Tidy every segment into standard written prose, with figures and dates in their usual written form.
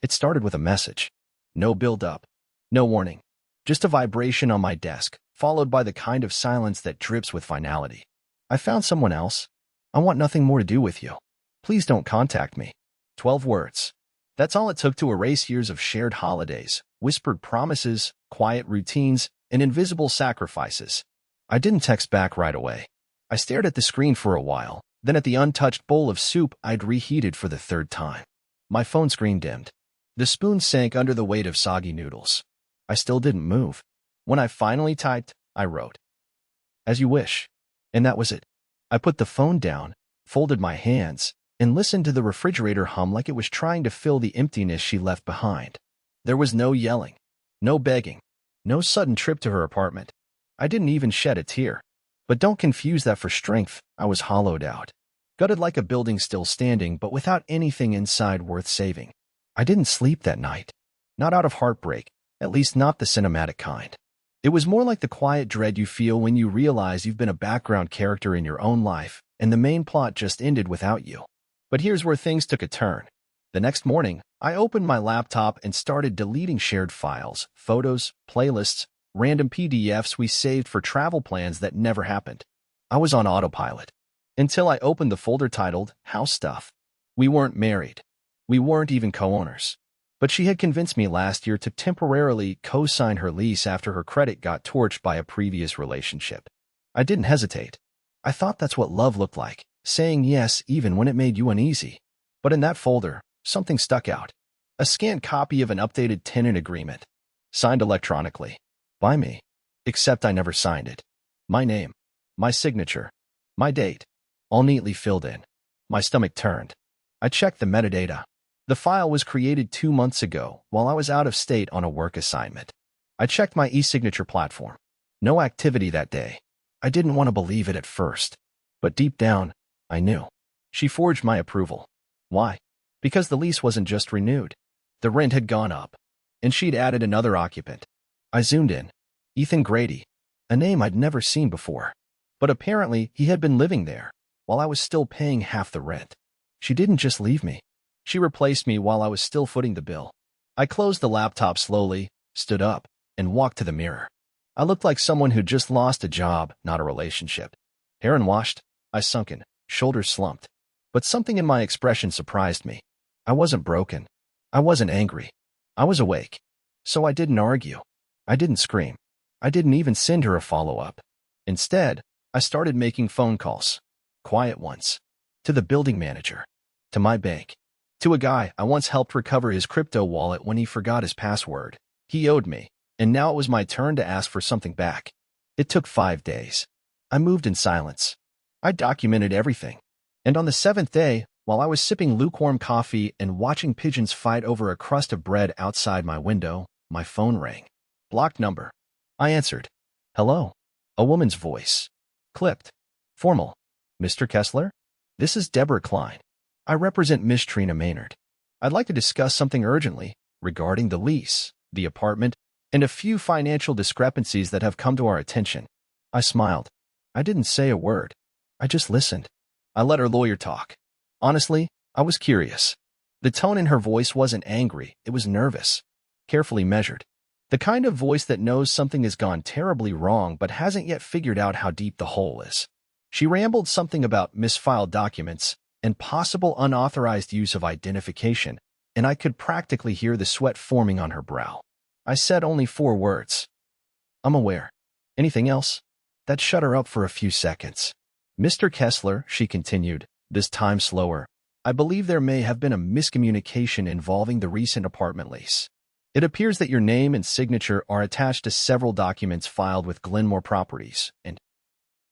It started with a message. No build-up. No warning. Just a vibration on my desk, followed by the kind of silence that drips with finality. I found someone else. I want nothing more to do with you. Please don't contact me. 12 words. That's all it took to erase years of shared holidays, whispered promises, quiet routines, and invisible sacrifices. I didn't text back right away. I stared at the screen for a while, then at the untouched bowl of soup I'd reheated for the third time. My phone screen dimmed. The spoon sank under the weight of soggy noodles. I still didn't move. When I finally typed, I wrote, "As you wish." And that was it. I put the phone down, folded my hands, and listened to the refrigerator hum like it was trying to fill the emptiness she left behind. There was no yelling, no begging, no sudden trip to her apartment. I didn't even shed a tear. But don't confuse that for strength. I was hollowed out. Gutted like a building still standing, but without anything inside worth saving. I didn't sleep that night. Not out of heartbreak, at least not the cinematic kind. It was more like the quiet dread you feel when you realize you've been a background character in your own life, and the main plot just ended without you. But here's where things took a turn. The next morning, I opened my laptop and started deleting shared files, photos, playlists, random PDFs we saved for travel plans that never happened. I was on autopilot. Until I opened the folder titled House Stuff. We weren't married. We weren't even co-owners. But she had convinced me last year to temporarily co-sign her lease after her credit got torched by a previous relationship. I didn't hesitate. I thought that's what love looked like, saying yes even when it made you uneasy. But in that folder, something stuck out. A scanned copy of an updated tenant agreement. Signed electronically. By me. Except I never signed it. My name. My signature. My date. All neatly filled in. My stomach turned. I checked the metadata. The file was created 2 months ago while I was out of state on a work assignment. I checked my e-signature platform. No activity that day. I didn't want to believe it at first. But deep down, I knew. She forged my approval. Why? Because the lease wasn't just renewed. The rent had gone up. And she'd added another occupant. I zoomed in. Ethan Grady. A name I'd never seen before. But apparently he had been living there, while I was still paying half the rent. She didn't just leave me. She replaced me while I was still footing the bill. I closed the laptop slowly, stood up, and walked to the mirror. I looked like someone who'd just lost a job, not a relationship. Hair unwashed, eyes sunken, shoulders slumped. But something in my expression surprised me. I wasn't broken. I wasn't angry. I was awake. So I didn't argue. I didn't scream. I didn't even send her a follow-up. Instead, I started making phone calls. Quiet ones. To the building manager. To my bank. To a guy I once helped recover his crypto wallet when he forgot his password. He owed me, and now it was my turn to ask for something back. It took 5 days. I moved in silence. I documented everything. And on the 7th day, while I was sipping lukewarm coffee and watching pigeons fight over a crust of bread outside my window, my phone rang. Blocked number. I answered. Hello. A woman's voice. Clipped. Formal. Mr. Kessler? This is Deborah Klein. I represent Miss Trina Maynard. I'd like to discuss something urgently regarding the lease, the apartment, and a few financial discrepancies that have come to our attention. I smiled. I didn't say a word. I just listened. I let her lawyer talk. Honestly, I was curious. The tone in her voice wasn't angry, it was nervous. Carefully measured. The kind of voice that knows something has gone terribly wrong but hasn't yet figured out how deep the hole is. She rambled something about misfiled documents and possible unauthorized use of identification, and I could practically hear the sweat forming on her brow. I said only 4 words. I'm aware. Anything else? That shut her up for a few seconds. Mr. Kessler, she continued, this time slower, I believe there may have been a miscommunication involving the recent apartment lease. It appears that your name and signature are attached to several documents filed with Glenmore Properties, and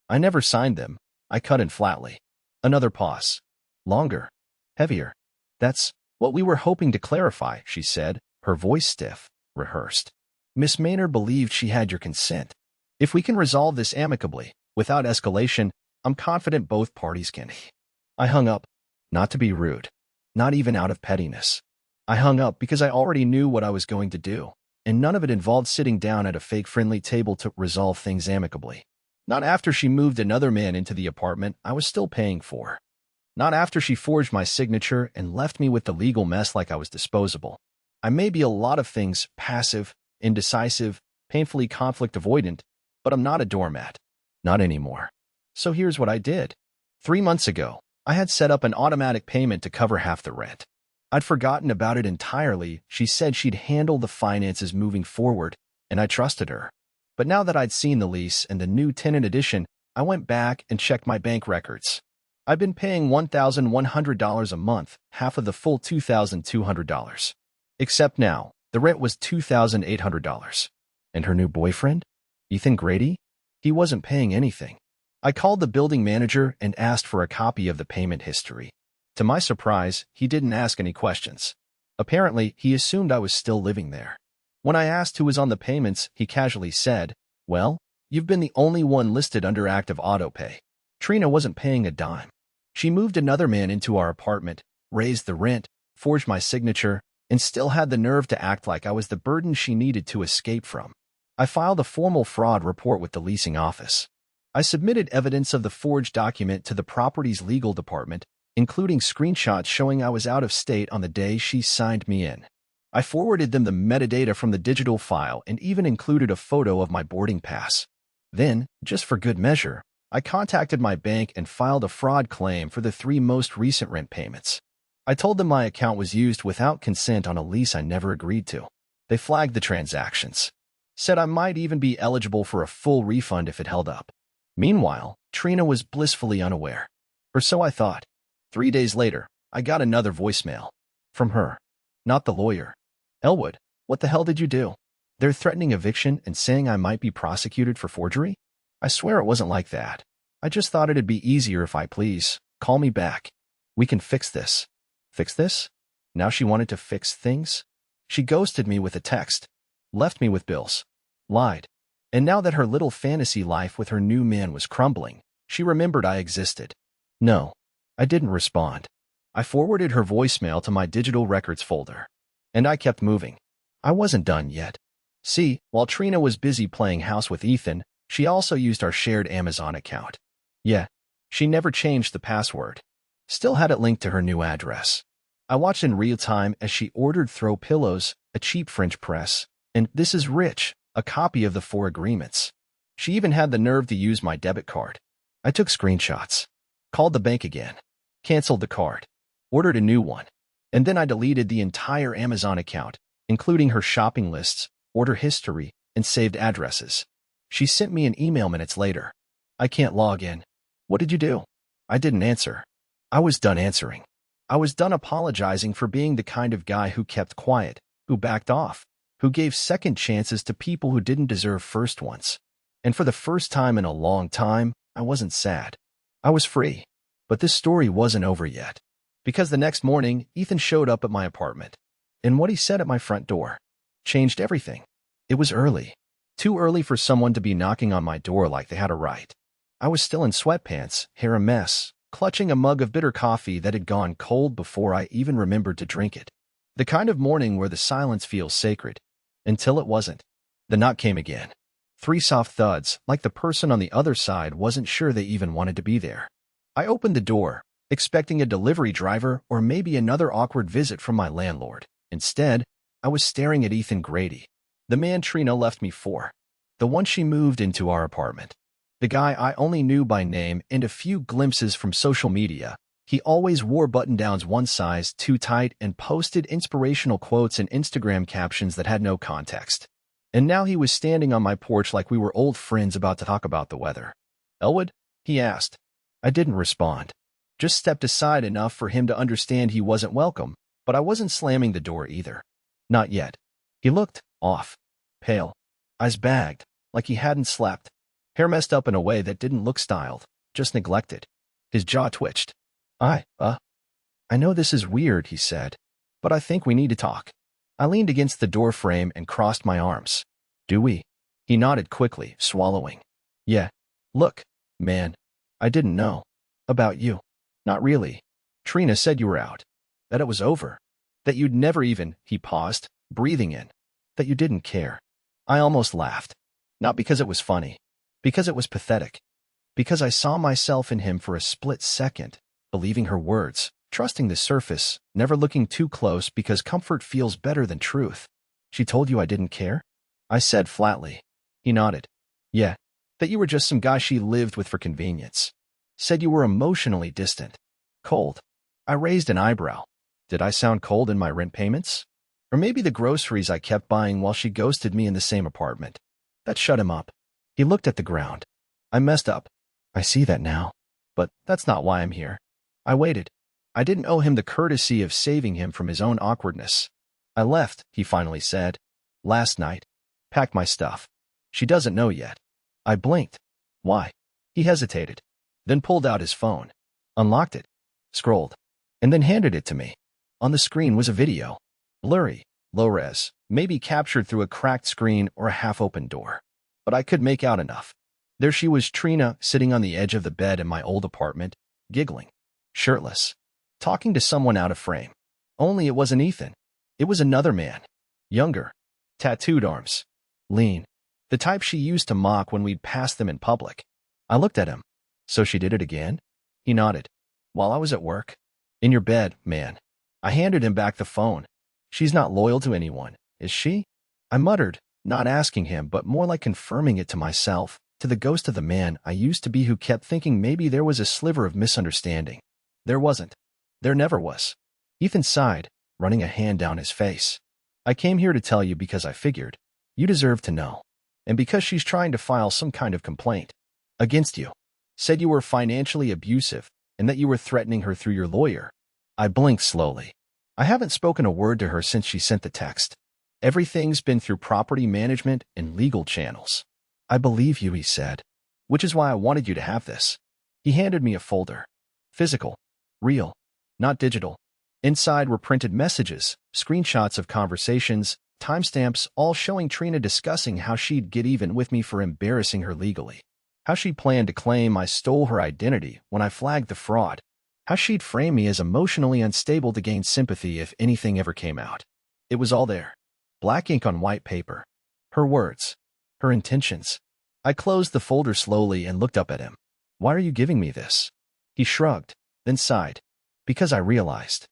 I never signed them. I cut in flatly. Another pause. Longer. Heavier. That's what we were hoping to clarify, she said, her voice stiff, rehearsed. Miss Maynard believed she had your consent. If we can resolve this amicably, without escalation, I'm confident both parties can. I hung up, not to be rude, not even out of pettiness. I hung up because I already knew what I was going to do, and none of it involved sitting down at a fake friendly table to resolve things amicably. Not after she moved another man into the apartment I was still paying for. Not after she forged my signature and left me with the legal mess like I was disposable. I may be a lot of things, passive, indecisive, painfully conflict avoidant, but I'm not a doormat. Not anymore. So here's what I did. 3 months ago, I had set up an automatic payment to cover half the rent. I'd forgotten about it entirely. She said she'd handle the finances moving forward, and I trusted her. But now that I'd seen the lease and the new tenant addition, I went back and checked my bank records. I've been paying $1,100 a month, half of the full $2,200. Except now, the rent was $2,800. And her new boyfriend? Ethan Grady? He wasn't paying anything. I called the building manager and asked for a copy of the payment history. To my surprise, he didn't ask any questions. Apparently, he assumed I was still living there. When I asked who was on the payments, he casually said, "Well, you've been the only one listed under active autopay." Trina wasn't paying a dime. She moved another man into our apartment, raised the rent, forged my signature, and still had the nerve to act like I was the burden she needed to escape from. I filed a formal fraud report with the leasing office. I submitted evidence of the forged document to the property's legal department, including screenshots showing I was out of state on the day she signed me in. I forwarded them the metadata from the digital file and even included a photo of my boarding pass. Then, just for good measure, I contacted my bank and filed a fraud claim for the 3 most recent rent payments. I told them my account was used without consent on a lease I never agreed to. They flagged the transactions, said I might even be eligible for a full refund if it held up. Meanwhile, Trina was blissfully unaware. Or so I thought. 3 days later, I got another voicemail. From her. Not the lawyer. "Elwood, what the hell did you do? They're threatening eviction and saying I might be prosecuted for forgery?" I swear it wasn't like that. I just thought it'd be easier if I please. Call me back. We can fix this. Fix this? Now she wanted to fix things? She ghosted me with a text. Left me with bills. Lied. And now that her little fantasy life with her new man was crumbling, she remembered I existed. No, I didn't respond. I forwarded her voicemail to my digital records folder. And I kept moving. I wasn't done yet. See, while Trina was busy playing house with Ethan, she also used our shared Amazon account. Yeah, she never changed the password. Still had it linked to her new address. I watched in real time as she ordered throw pillows, a cheap French press, and "This is Rich," a copy of the 4 agreements. She even had the nerve to use my debit card. I took screenshots. Called the bank again. Canceled the card. Ordered a new one. And then I deleted the entire Amazon account, including her shopping lists, order history, and saved addresses. She sent me an email minutes later. "I can't log in." "What did you do?" I didn't answer. I was done answering. I was done apologizing for being the kind of guy who kept quiet, who backed off, who gave second chances to people who didn't deserve first ones. And for the first time in a long time, I wasn't sad. I was free. But this story wasn't over yet. Because the next morning, Ethan showed up at my apartment. And what he said at my front door changed everything. It was early. Too early for someone to be knocking on my door like they had a right. I was still in sweatpants, hair a mess, clutching a mug of bitter coffee that had gone cold before I even remembered to drink it. The kind of morning where the silence feels sacred. Until it wasn't. The knock came again. 3 soft thuds, like the person on the other side wasn't sure they even wanted to be there. I opened the door, expecting a delivery driver or maybe another awkward visit from my landlord. Instead, I was staring at Ethan Grady, the man Trina left me for, the one she moved into our apartment. The guy I only knew by name and a few glimpses from social media. He always wore button-downs one size too tight and posted inspirational quotes and Instagram captions that had no context. And now he was standing on my porch like we were old friends about to talk about the weather. "Elwood?" he asked. I didn't respond. Just stepped aside enough for him to understand he wasn't welcome, but I wasn't slamming the door either. Not yet. He looked off, pale, eyes bagged, like he hadn't slept, hair messed up in a way that didn't look styled, just neglected. His jaw twitched. I know this is weird, he said, but I think we need to talk. I leaned against the door frame and crossed my arms. Do we? He nodded quickly, swallowing. Yeah. Look, man, I didn't know. About you. Not really. Trina said you were out. That it was over. That you'd never even, he paused, breathing in. That you didn't care. I almost laughed. Not because it was funny. Because it was pathetic. Because I saw myself in him for a split second, believing her words, trusting the surface, never looking too close because comfort feels better than truth. She told you I didn't care? I said flatly. He nodded. Yeah, that you were just some guy she lived with for convenience. Said you were emotionally distant. Cold. I raised an eyebrow. Did I sound cold in my rent payments? Or maybe the groceries I kept buying while she ghosted me in the same apartment. That shut him up. He looked at the ground. I messed up. I see that now. But that's not why I'm here. I waited. I didn't owe him the courtesy of saving him from his own awkwardness. I left, he finally said. Last night. Packed my stuff. She doesn't know yet. I blinked. Why? He hesitated. Then pulled out his phone. Unlocked it. Scrolled. And then handed it to me. On the screen was a video. Blurry, low-res, maybe captured through a cracked screen or a half-open door. But I could make out enough. There she was, Trina, sitting on the edge of the bed in my old apartment, giggling. Shirtless. Talking to someone out of frame. Only it wasn't Ethan. It was another man. Younger. Tattooed arms. Lean. The type she used to mock when we'd pass them in public. I looked at him. So she did it again? He nodded. While I was at work. In your bed, man. I handed him back the phone. She's not loyal to anyone, is she? I muttered, not asking him, but more like confirming it to myself, to the ghost of the man I used to be who kept thinking maybe there was a sliver of misunderstanding. There wasn't. There never was. Ethan sighed, running a hand down his face. I came here to tell you because I figured you deserve to know. And because she's trying to file some kind of complaint against you. Said you were financially abusive and that you were threatening her through your lawyer. I blinked slowly. I haven't spoken a word to her since she sent the text. Everything's been through property management and legal channels. I believe you, he said. Which is why I wanted you to have this. He handed me a folder. Physical. Real. Not digital. Inside were printed messages, screenshots of conversations, timestamps, all showing Trina discussing how she'd get even with me for embarrassing her legally. How she planned to claim I stole her identity when I flagged the fraud. How she'd frame me as emotionally unstable to gain sympathy if anything ever came out. It was all there. Black ink on white paper. Her words. Her intentions. I closed the folder slowly and looked up at him. Why are you giving me this? He shrugged, then sighed. Because I realized.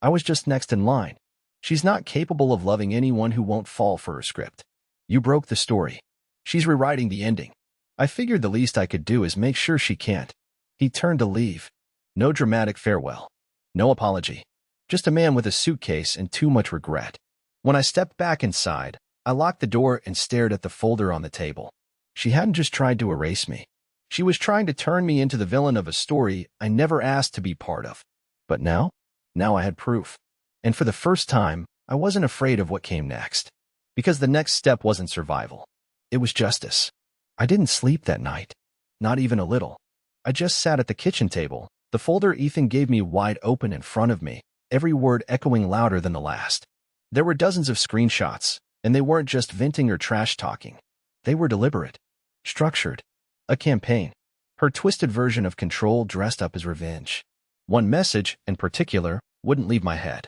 I was just next in line. She's not capable of loving anyone who won't fall for her script. You broke the story. She's rewriting the ending. I figured the least I could do is make sure she can't. He turned to leave. No dramatic farewell. No apology. Just a man with a suitcase and too much regret. When I stepped back inside, I locked the door and stared at the folder on the table. She hadn't just tried to erase me. She was trying to turn me into the villain of a story I never asked to be part of. But now? Now I had proof. And for the first time, I wasn't afraid of what came next. Because the next step wasn't survival. It was justice. I didn't sleep that night. Not even a little. I just sat at the kitchen table, the folder Ethan gave me wide open in front of me, every word echoing louder than the last. There were dozens of screenshots, and they weren't just venting or trash talking. They were deliberate. Structured. A campaign. Her twisted version of control dressed up as revenge. One message, in particular, wouldn't leave my head.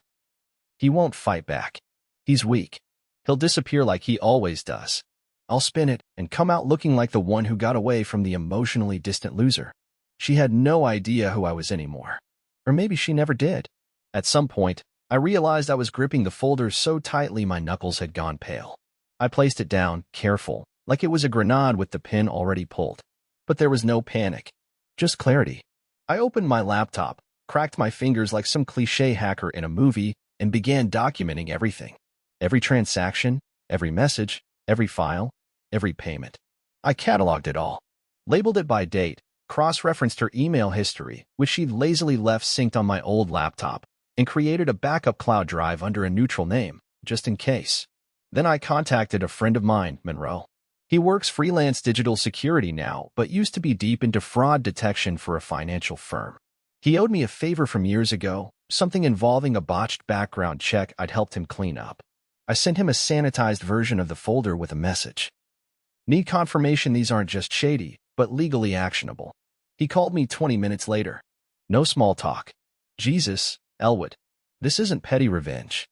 He won't fight back. He's weak. He'll disappear like he always does. I'll spin it and come out looking like the one who got away from the emotionally distant loser. She had no idea who I was anymore. Or maybe she never did. At some point, I realized I was gripping the folder so tightly my knuckles had gone pale. I placed it down, careful, like it was a grenade with the pin already pulled. But there was no panic. Just clarity. I opened my laptop, cracked my fingers like some cliché hacker in a movie, and began documenting everything. Every transaction, every message, every file, every payment. I cataloged it all. Labeled it by date, cross-referenced her email history, which she'd lazily left synced on my old laptop, and created a backup cloud drive under a neutral name, just in case. Then I contacted a friend of mine, Monroe. He works freelance digital security now, but used to be deep into fraud detection for a financial firm. He owed me a favor from years ago, something involving a botched background check I'd helped him clean up. I sent him a sanitized version of the folder with a message. Need confirmation these aren't just shady, but legally actionable. He called me 20 minutes later. No small talk. Jesus, Elwood. This isn't petty revenge.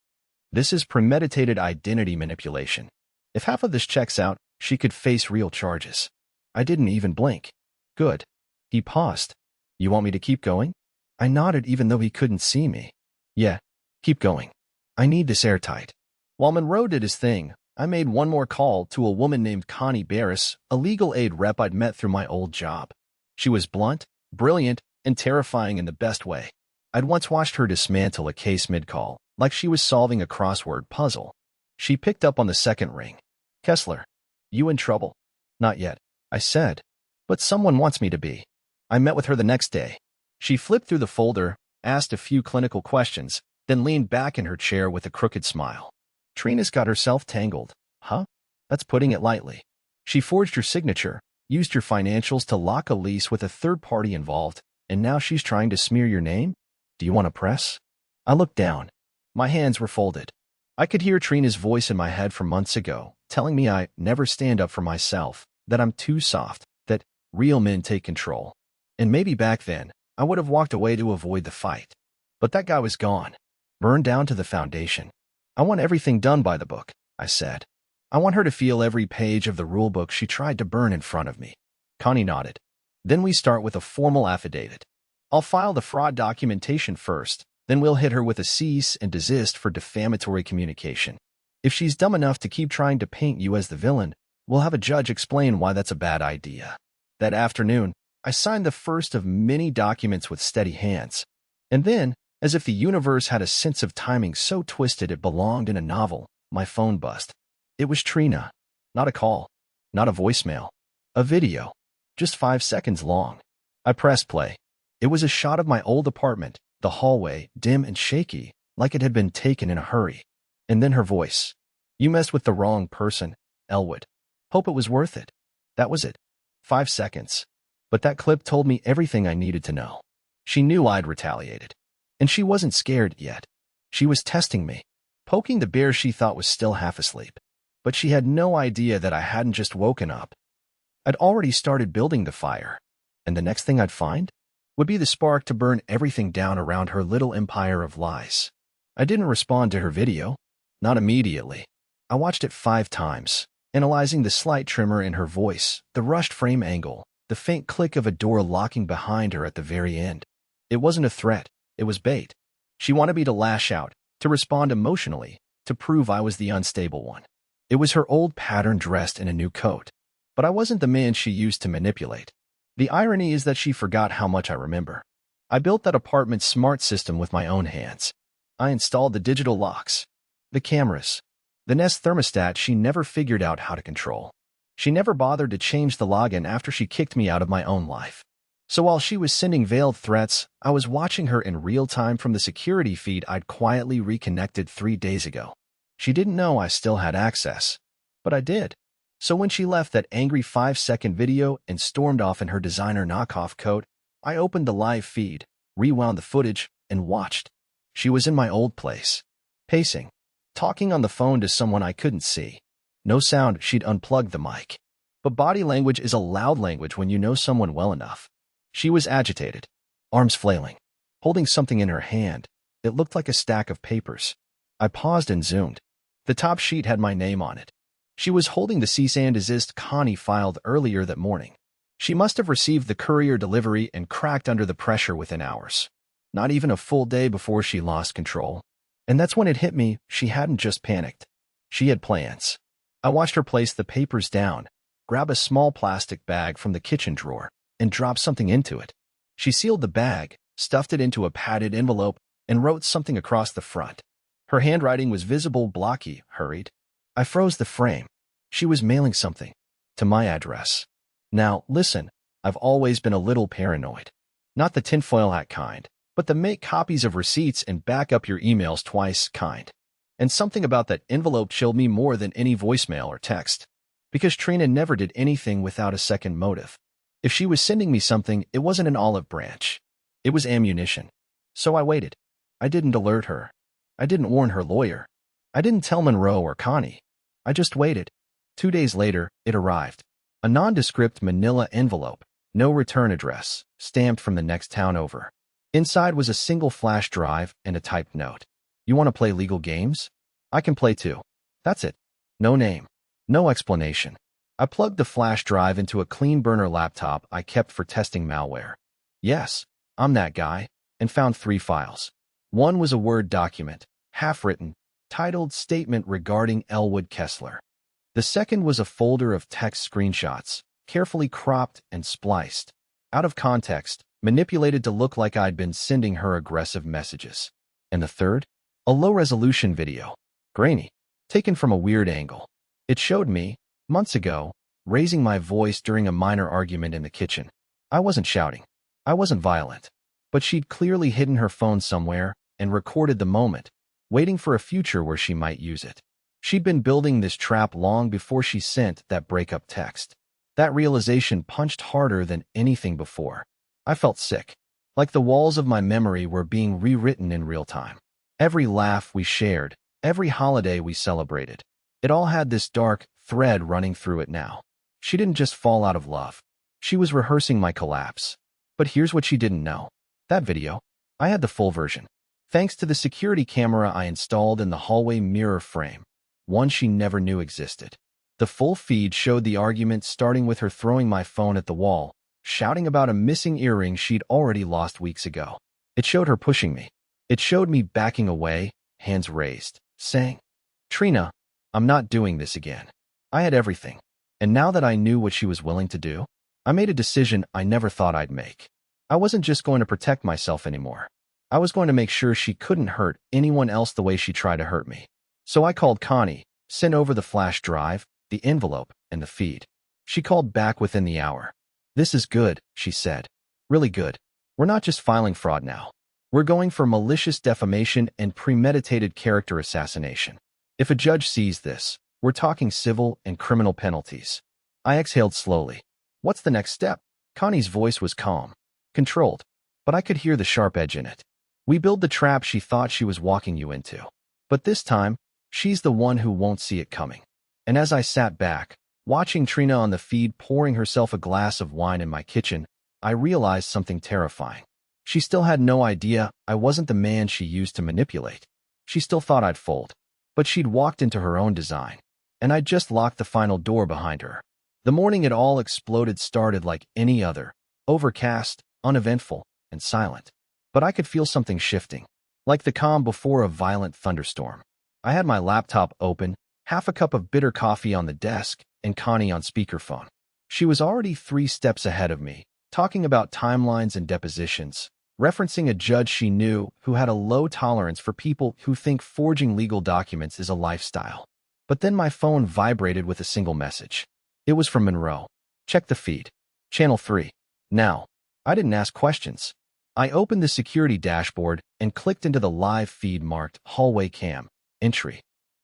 This is premeditated identity manipulation. If half of this checks out, she could face real charges. I didn't even blink. Good. He paused. You want me to keep going? I nodded even though he couldn't see me. Yeah, keep going. I need this airtight. While Monroe did his thing, I made one more call to a woman named Connie Barris, a legal aid rep I'd met through my old job. She was blunt, brilliant, and terrifying in the best way. I'd once watched her dismantle a case mid-call, like she was solving a crossword puzzle. She picked up on the second ring. Kessler, you in trouble? Not yet, I said. But someone wants me to be. I met with her the next day. She flipped through the folder, asked a few clinical questions, then leaned back in her chair with a crooked smile. Trina's got herself tangled. Huh? That's putting it lightly. She forged your signature, used your financials to lock a lease with a third party involved, and now she's trying to smear your name? Do you want to press? I looked down. My hands were folded. I could hear Trina's voice in my head from months ago, telling me I never stand up for myself, that I'm too soft, that real men take control. And maybe back then, I would have walked away to avoid the fight. But that guy was gone, burned down to the foundation. I want everything done by the book, I said. I want her to feel every page of the rulebook she tried to burn in front of me. Connie nodded. Then we start with a formal affidavit. I'll file the fraud documentation first, then we'll hit her with a cease and desist for defamatory communication. If she's dumb enough to keep trying to paint you as the villain, we'll have a judge explain why that's a bad idea. That afternoon, I signed the first of many documents with steady hands. And then, as if the universe had a sense of timing so twisted it belonged in a novel, my phone buzzed. It was Trina. Not a call. Not a voicemail. A video. Just 5 seconds long. I pressed play. It was a shot of my old apartment, the hallway, dim and shaky, like it had been taken in a hurry. And then her voice. You messed with the wrong person, Elwood. Hope it was worth it. That was it. 5 seconds. But that clip told me everything I needed to know. She knew I'd retaliated. And she wasn't scared yet. She was testing me, poking the bear she thought was still half asleep. But she had no idea that I hadn't just woken up. I'd already started building the fire. And the next thing I'd find would be the spark to burn everything down around her little empire of lies. I didn't respond to her video. Not immediately. I watched it 5 times, analyzing the slight tremor in her voice, the rushed frame angle, the faint click of a door locking behind her at the very end. It wasn't a threat. It was bait. She wanted me to lash out, to respond emotionally, to prove I was the unstable one. It was her old pattern dressed in a new coat. But I wasn't the man she used to manipulate. The irony is that she forgot how much I remember. I built that apartment's smart system with my own hands. I installed the digital locks, the cameras, the Nest thermostat she never figured out how to control. She never bothered to change the login after she kicked me out of my own life. So while she was sending veiled threats, I was watching her in real time from the security feed I'd quietly reconnected 3 days ago. She didn't know I still had access, but I did. So when she left that angry 5-second video and stormed off in her designer knockoff coat, I opened the live feed, rewound the footage, and watched. She was in my old place, pacing, talking on the phone to someone I couldn't see. No sound, she'd unplugged the mic. But body language is a loud language when you know someone well enough. She was agitated, arms flailing, holding something in her hand. It looked like a stack of papers. I paused and zoomed. The top sheet had my name on it. She was holding the cease and desist Connie filed earlier that morning. She must have received the courier delivery and cracked under the pressure within hours. Not even a full day before she lost control. And that's when it hit me, she hadn't just panicked. She had plans. I watched her place the papers down, grab a small plastic bag from the kitchen drawer, and drop something into it. She sealed the bag, stuffed it into a padded envelope, and wrote something across the front. Her handwriting was visible, blocky, hurried. I froze the frame. She was mailing something. To my address. Now, listen, I've always been a little paranoid. Not the tinfoil hat kind, but the make copies of receipts and back up your emails twice kind. And something about that envelope chilled me more than any voicemail or text. Because Trina never did anything without a second motive. If she was sending me something, it wasn't an olive branch. It was ammunition. So I waited. I didn't alert her. I didn't warn her lawyer. I didn't tell Monroe or Connie. I just waited. 2 days later, it arrived. A nondescript manila envelope, no return address, stamped from the next town over. Inside was a single flash drive and a typed note. You want to play legal games? I can play too. That's it. No name. No explanation. I plugged the flash drive into a clean burner laptop I kept for testing malware. Yes, I'm that guy. and found 3 files. One was a Word document, half-written, titled Statement Regarding Elwood Kessler. The second was a folder of text screenshots, carefully cropped and spliced, out of context, manipulated to look like I'd been sending her aggressive messages. And the third? A low-resolution video, grainy, taken from a weird angle. It showed me, months ago, raising my voice during a minor argument in the kitchen. I wasn't shouting. I wasn't violent. But she'd clearly hidden her phone somewhere and recorded the moment, waiting for a future where she might use it. She'd been building this trap long before she sent that breakup text. That realization punched harder than anything before. I felt sick, like the walls of my memory were being rewritten in real time. Every laugh we shared, every holiday we celebrated, it all had this dark thread running through it now. She didn't just fall out of love. She was rehearsing my collapse. But here's what she didn't know. That video, I had the full version. Thanks to the security camera I installed in the hallway mirror frame, one she never knew existed. The full feed showed the argument starting with her throwing my phone at the wall, shouting about a missing earring she'd already lost weeks ago. It showed her pushing me. It showed me backing away, hands raised, saying, "Trina, I'm not doing this again." I had everything. And now that I knew what she was willing to do, I made a decision I never thought I'd make. I wasn't just going to protect myself anymore. I was going to make sure she couldn't hurt anyone else the way she tried to hurt me. So I called Connie, sent over the flash drive, the envelope, and the feed. She called back within the hour. "This is good," she said. "Really good. We're not just filing fraud now. We're going for malicious defamation and premeditated character assassination. If a judge sees this, we're talking civil and criminal penalties." I exhaled slowly. "What's the next step?" Connie's voice was calm, controlled, but I could hear the sharp edge in it. "We build the trap she thought she was walking you into. But this time, she's the one who won't see it coming." And as I sat back, watching Trina on the feed pouring herself a glass of wine in my kitchen, I realized something terrifying. She still had no idea I wasn't the man she used to manipulate. She still thought I'd fold. But she'd walked into her own design, and I'd just locked the final door behind her. The morning it all exploded started like any other, overcast, uneventful, and silent. But I could feel something shifting, like the calm before a violent thunderstorm. I had my laptop open, half a cup of bitter coffee on the desk, and Connie on speakerphone. She was already 3 steps ahead of me, talking about timelines and depositions, referencing a judge she knew who had a low tolerance for people who think forging legal documents is a lifestyle. But then my phone vibrated with a single message. It was from Monroe. "Check the feed. Channel 3. Now." I didn't ask questions. I opened the security dashboard and clicked into the live feed marked Hallway Cam, Entry.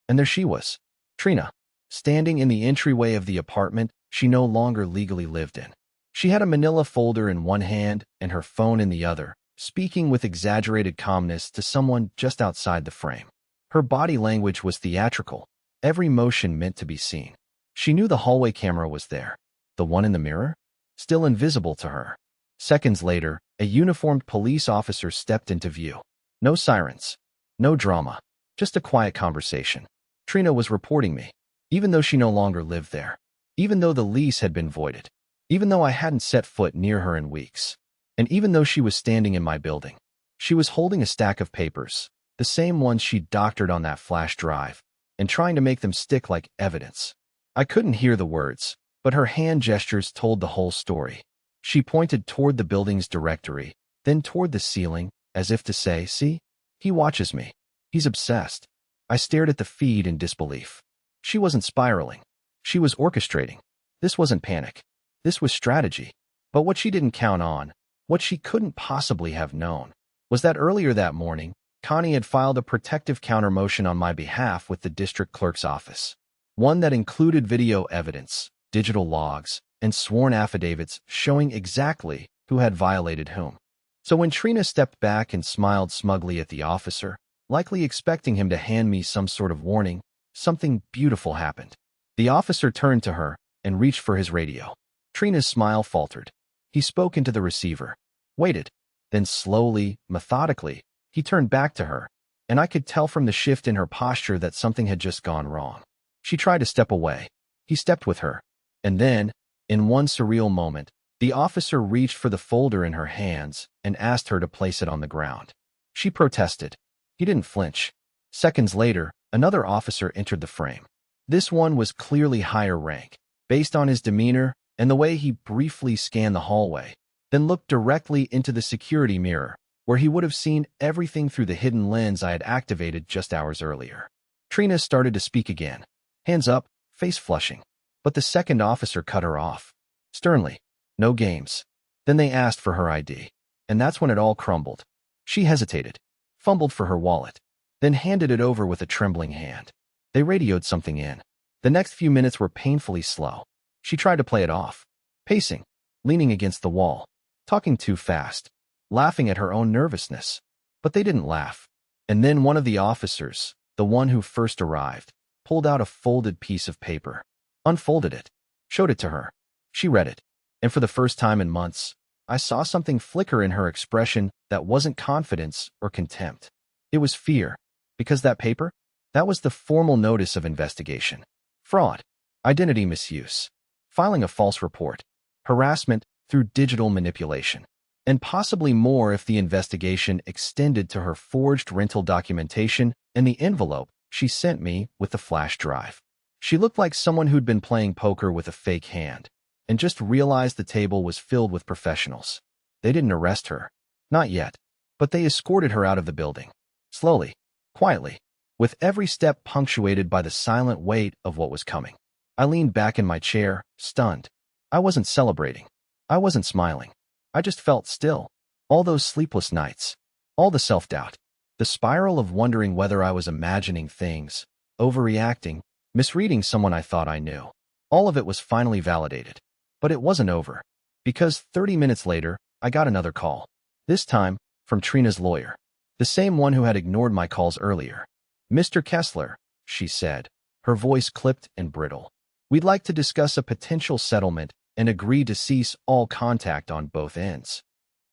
And there she was, Trina, standing in the entryway of the apartment she no longer legally lived in. She had a manila folder in one hand and her phone in the other, speaking with exaggerated calmness to someone just outside the frame. Her body language was theatrical, every motion meant to be seen. She knew the hallway camera was there, the one in the mirror, still invisible to her. Seconds later, a uniformed police officer stepped into view. No sirens, no drama, just a quiet conversation. Trina was reporting me, even though she no longer lived there, even though the lease had been voided, even though I hadn't set foot near her in weeks, and even though she was standing in my building. She was holding a stack of papers, the same ones she'd doctored on that flash drive, and trying to make them stick like evidence. I couldn't hear the words, but her hand gestures told the whole story. She pointed toward the building's directory, then toward the ceiling, as if to say, "See? He watches me. He's obsessed." I stared at the feed in disbelief. She wasn't spiraling. She was orchestrating. This wasn't panic. This was strategy. But what she didn't count on, what she couldn't possibly have known, was that earlier that morning, Connie had filed a protective countermotion on my behalf with the district clerk's office. One that included video evidence, digital logs, and sworn affidavits showing exactly who had violated whom. So when Trina stepped back and smiled smugly at the officer, likely expecting him to hand me some sort of warning, something beautiful happened. The officer turned to her and reached for his radio. Trina's smile faltered. He spoke into the receiver, waited, then slowly, methodically, he turned back to her, and I could tell from the shift in her posture that something had just gone wrong. She tried to step away. He stepped with her. And then, in one surreal moment, The officer reached for the folder in her hands and asked her to place it on the ground. She protested. He didn't flinch. Seconds later, another officer entered the frame. This one was clearly higher rank, based on his demeanor and the way he briefly scanned the hallway, then looked directly into the security mirror, where he would have seen everything through the hidden lens I had activated just hours earlier. Trina started to speak again, hands up, face flushing. But the second officer cut her off. Sternly, no games. Then they asked for her ID. And that's when it all crumbled. She hesitated, fumbled for her wallet, then handed it over with a trembling hand. They radioed something in. The next few minutes were painfully slow. She tried to play it off, pacing, leaning against the wall, talking too fast, laughing at her own nervousness. But they didn't laugh. And then one of the officers, the one who first arrived, pulled out a folded piece of paper, unfolded it, showed it to her. She read it, and for the first time in months, I saw something flicker in her expression that wasn't confidence or contempt. It was fear, because that paper, that was the formal notice of investigation. Fraud, identity misuse, filing a false report, harassment through digital manipulation, and possibly more if the investigation extended to her forged rental documentation and the envelope she sent me with the flash drive. She looked like someone who'd been playing poker with a fake hand and just realized the table was filled with professionals. They didn't arrest her. Not yet. But they escorted her out of the building. Slowly, quietly, with every step punctuated by the silent weight of what was coming. I leaned back in my chair, stunned. I wasn't celebrating. I wasn't smiling. I just felt still. All those sleepless nights. All the self-doubt. The spiral of wondering whether I was imagining things, overreacting, misreading someone I thought I knew. All of it was finally validated. But it wasn't over. Because 30 minutes later, I got another call. This time, from Trina's lawyer. The same one who had ignored my calls earlier. "Mr. Kessler," she said, her voice clipped and brittle. "We'd like to discuss a potential settlement and agree to cease all contact on both ends."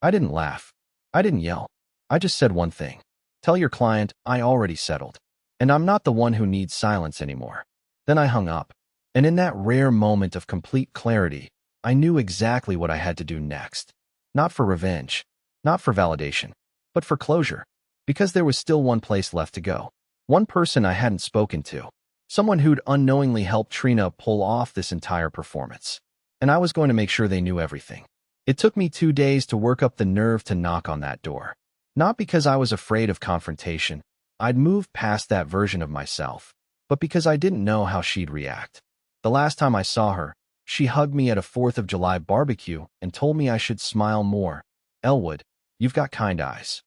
I didn't laugh. I didn't yell. I just said one thing. "Tell your client I already settled. And I'm not the one who needs silence anymore." Then I hung up. And in that rare moment of complete clarity, I knew exactly what I had to do next. Not for revenge, not for validation, but for closure. Because there was still one place left to go. One person I hadn't spoken to. Someone who'd unknowingly helped Trina pull off this entire performance. And I was going to make sure they knew everything. It took me 2 days to work up the nerve to knock on that door. Not because I was afraid of confrontation. I'd moved past that version of myself. But because I didn't know how she'd react. The last time I saw her, she hugged me at a 4th of July barbecue and told me I should smile more. "Elwood, you've got kind eyes."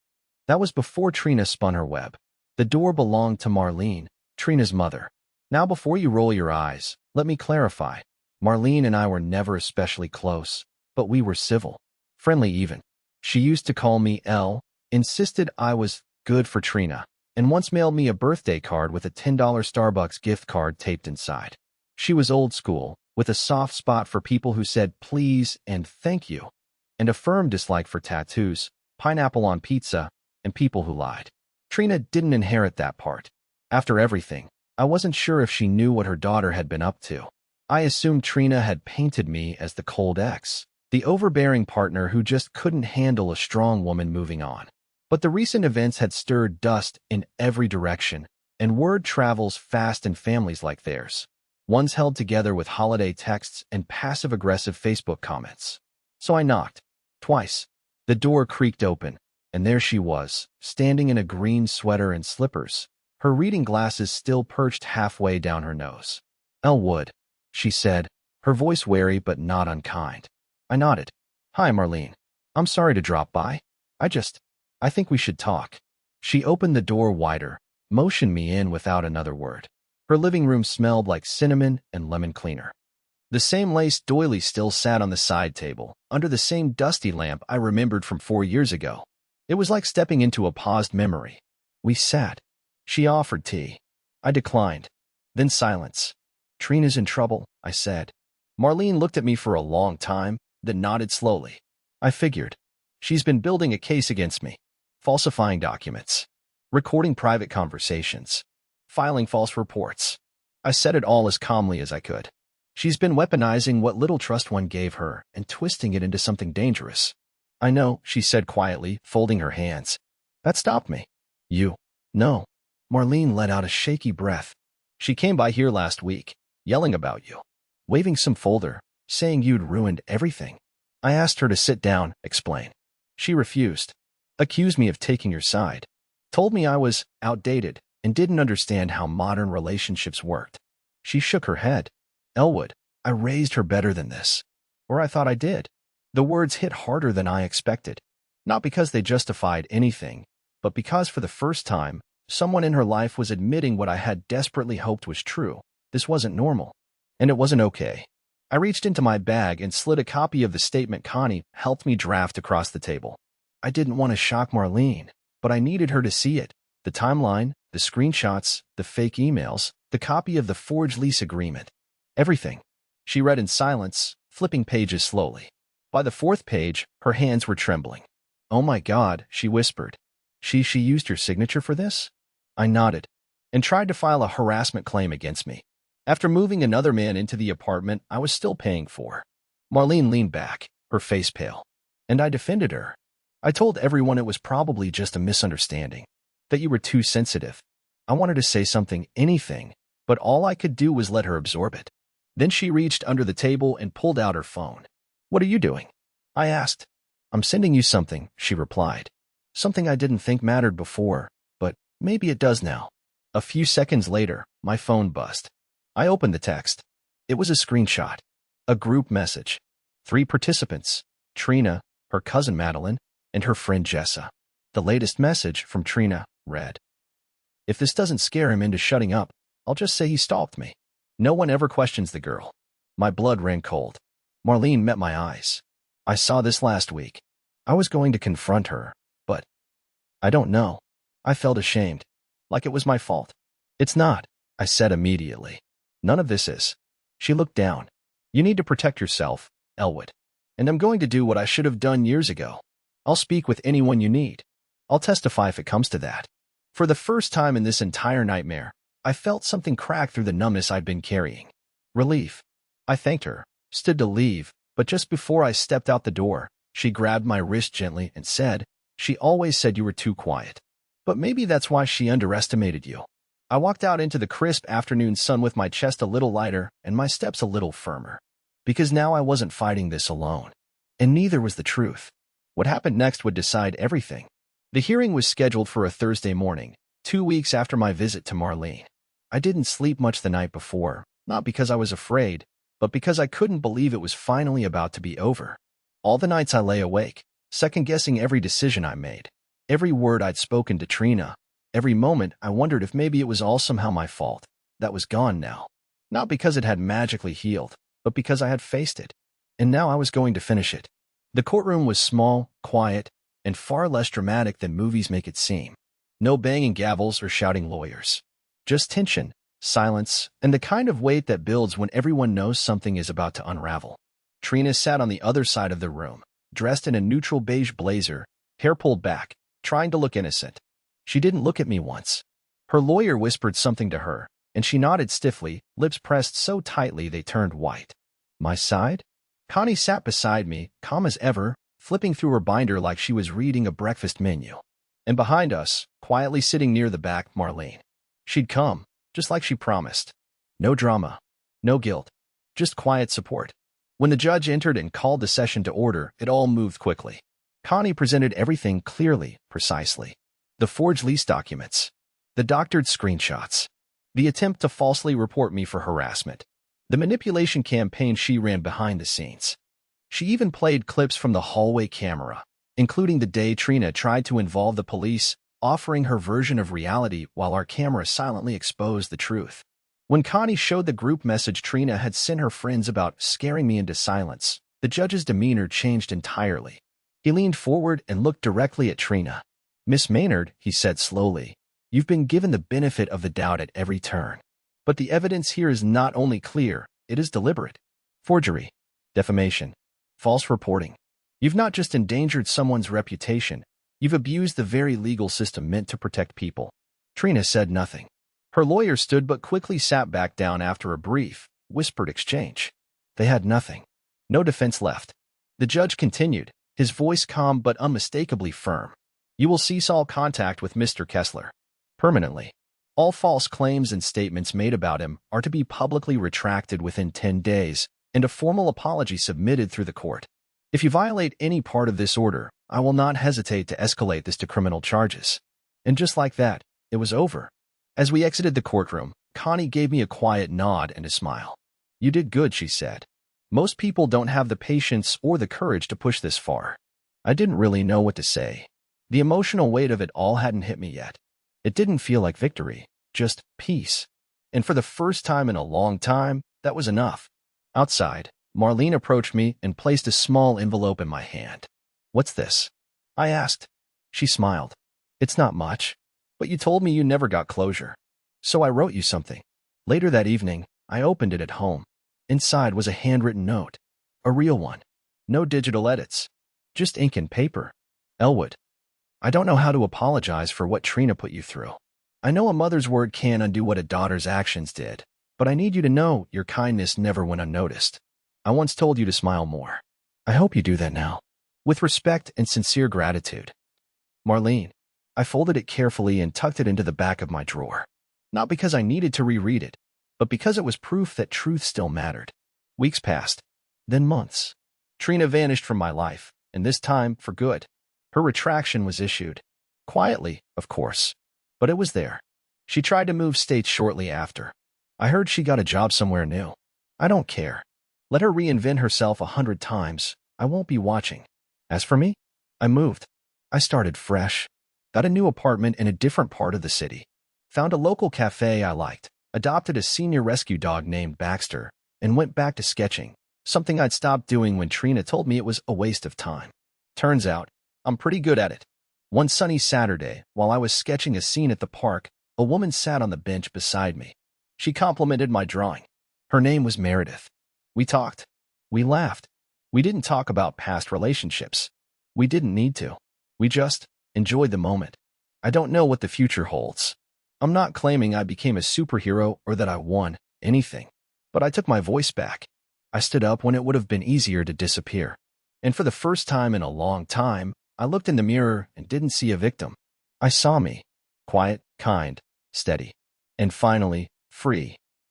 That was before Trina spun her web. The door belonged to Marlene, Trina's mother. Now before you roll your eyes, let me clarify. Marlene and I were never especially close, but we were civil. Friendly even. She used to call me Elle, insisted I was good for Trina, and once mailed me a birthday card with a $10 Starbucks gift card taped inside. She was old school, with a soft spot for people who said please and thank you, and a firm dislike for tattoos, pineapple on pizza, and people who lied. Trina didn't inherit that part. After everything, I wasn't sure if she knew what her daughter had been up to. I assumed Trina had painted me as the cold ex, the overbearing partner who just couldn't handle a strong woman moving on. But the recent events had stirred dust in every direction, and word travels fast in families like theirs. Ones held together with holiday texts and passive-aggressive Facebook comments. So I knocked. Twice. The door creaked open, and there she was, standing in a green sweater and slippers, her reading glasses still perched halfway down her nose. "Elwood," she said, her voice wary but not unkind. I nodded. "Hi, Marlene. I'm sorry to drop by. I think we should talk." She opened the door wider, motioned me in without another word. Her living room smelled like cinnamon and lemon cleaner. The same lace doily still sat on the side table, under the same dusty lamp I remembered from 4 years ago. It was like stepping into a paused memory. We sat. She offered tea. I declined. Then silence. "Trina's in trouble," I said. Marlene looked at me for a long time, then nodded slowly. I figured. She's been building a case against me. Falsifying documents. Recording private conversations. Filing false reports. I said it all as calmly as I could. She's been weaponizing what little trust one gave her and twisting it into something dangerous. I know, she said quietly, folding her hands. That stopped me. You. No. Marlene let out a shaky breath. She came by here last week, yelling about you, waving some folder, saying you'd ruined everything. I asked her to sit down, explain. She refused. Accused me of taking your side. Told me I was outdated and didn't understand how modern relationships worked. She shook her head. Elwood, I raised her better than this. Or I thought I did. The words hit harder than I expected. Not because they justified anything, but because for the first time, someone in her life was admitting what I had desperately hoped was true. This wasn't normal. And it wasn't okay. I reached into my bag and slid a copy of the statement Connie helped me draft across the table. I didn't want to shock Marlene, but I needed her to see it. The timeline, the screenshots, the fake emails, the copy of the forged lease agreement. Everything. She read in silence, flipping pages slowly. By the fourth page, her hands were trembling. Oh my God, she whispered. She used your signature for this? I nodded and tried to file a harassment claim against me. After moving another man into the apartment I was still paying for. Marlene leaned back, her face pale. And I defended her. I told everyone it was probably just a misunderstanding, that you were too sensitive. I wanted to say something, anything, but all I could do was let her absorb it. Then she reached under the table and pulled out her phone. What are you doing? I asked. I'm sending you something, she replied. Something I didn't think mattered before, but maybe it does now. A few seconds later, my phone buzzed. I opened the text. It was a screenshot. A group message. 3 participants, Trina, her cousin Madeline, and her friend Jessa. The latest message from Trina read, if this doesn't scare him into shutting up, I'll just say he stalked me. No one ever questions the girl. My blood ran cold. Marlene met my eyes. I saw this last week. I was going to confront her, but I don't know. I felt ashamed, like it was my fault. It's not, I said immediately. None of this is. She looked down. You need to protect yourself, Elwood. And I'm going to do what I should have done years ago. I'll speak with anyone you need. I'll testify if it comes to that. For the first time in this entire nightmare, I felt something crack through the numbness I'd been carrying. Relief. I thanked her, stood to leave, but just before I stepped out the door, she grabbed my wrist gently and said, she always said you were too quiet. But maybe that's why she underestimated you. I walked out into the crisp afternoon sun with my chest a little lighter and my steps a little firmer. Because now I wasn't fighting this alone. And neither was the truth. What happened next would decide everything. The hearing was scheduled for a Thursday morning, 2 weeks after my visit to Marlene. I didn't sleep much the night before, not because I was afraid, but because I couldn't believe it was finally about to be over. All the nights I lay awake, second-guessing every decision I made, every word I'd spoken to Trina, every moment I wondered if maybe it was all somehow my fault. That was gone now. Not because it had magically healed, but because I had faced it. And now I was going to finish it. The courtroom was small, quiet, and far less dramatic than movies make it seem. No banging gavels or shouting lawyers. Just tension, silence, and the kind of weight that builds when everyone knows something is about to unravel. Trina sat on the other side of the room, dressed in a neutral beige blazer, hair pulled back, trying to look innocent. She didn't look at me once. Her lawyer whispered something to her, and she nodded stiffly, lips pressed so tightly they turned white. My side? Connie sat beside me, calm as ever, flipping through her binder like she was reading a breakfast menu. And behind us, quietly sitting near the back, Marlene. She'd come, just like she promised. No drama, no guilt, just quiet support. When the judge entered and called the session to order, it all moved quickly. Connie presented everything clearly, precisely. The forged lease documents, the doctored screenshots, the attempt to falsely report me for harassment, the manipulation campaign she ran behind the scenes. She even played clips from the hallway camera, including the day Trina tried to involve the police, offering her version of reality while our camera silently exposed the truth. When Connie showed the group message Trina had sent her friends about scaring me into silence, the judge's demeanor changed entirely. He leaned forward and looked directly at Trina. Miss Maynard, he said slowly, you've been given the benefit of the doubt at every turn. But the evidence here is not only clear, it is deliberate. Forgery, defamation, false reporting. You've not just endangered someone's reputation, you've abused the very legal system meant to protect people. Trina said nothing. Her lawyer stood but quickly sat back down after a brief, whispered exchange. They had nothing. No defense left. The judge continued, his voice calm but unmistakably firm. You will cease all contact with Mr. Kessler. Permanently. All false claims and statements made about him are to be publicly retracted within 10 days, and a formal apology submitted through the court. If you violate any part of this order, I will not hesitate to escalate this to criminal charges. And just like that, it was over. As we exited the courtroom, Connie gave me a quiet nod and a smile. You did good, she said. Most people don't have the patience or the courage to push this far. I didn't really know what to say. The emotional weight of it all hadn't hit me yet. It didn't feel like victory, just peace. And for the first time in a long time, that was enough. Outside, Marlene approached me and placed a small envelope in my hand. What's this? I asked. She smiled. It's not much, but you told me you never got closure. So I wrote you something. Later that evening, I opened it at home. Inside was a handwritten note. A real one. No digital edits. Just ink and paper. Elwood. I don't know how to apologize for what Trina put you through. I know a mother's word can't undo what a daughter's actions did, but I need you to know your kindness never went unnoticed. I once told you to smile more. I hope you do that now. With respect and sincere gratitude. Marlene. I folded it carefully and tucked it into the back of my drawer. Not because I needed to reread it, but because it was proof that truth still mattered. Weeks passed. Then months. Trina vanished from my life, and this time for good. Her retraction was issued. Quietly, of course. But it was there. She tried to move states shortly after. I heard she got a job somewhere new. I don't care. Let her reinvent herself 100 times. I won't be watching. As for me, I moved. I started fresh. Got a new apartment in a different part of the city. Found a local cafe I liked. Adopted a senior rescue dog named Baxter. And went back to sketching. Something I'd stopped doing when Trina told me it was a waste of time. Turns out, I'm pretty good at it. One sunny Saturday, while I was sketching a scene at the park, a woman sat on the bench beside me. She complimented my drawing. Her name was Meredith. We talked. We laughed. We didn't talk about past relationships. We didn't need to. We just enjoyed the moment. I don't know what the future holds. I'm not claiming I became a superhero or that I won anything, but I took my voice back. I stood up when it would have been easier to disappear. And for the first time in a long time, I looked in the mirror and didn't see a victim. I saw me. Quiet, kind, steady. And finally, free.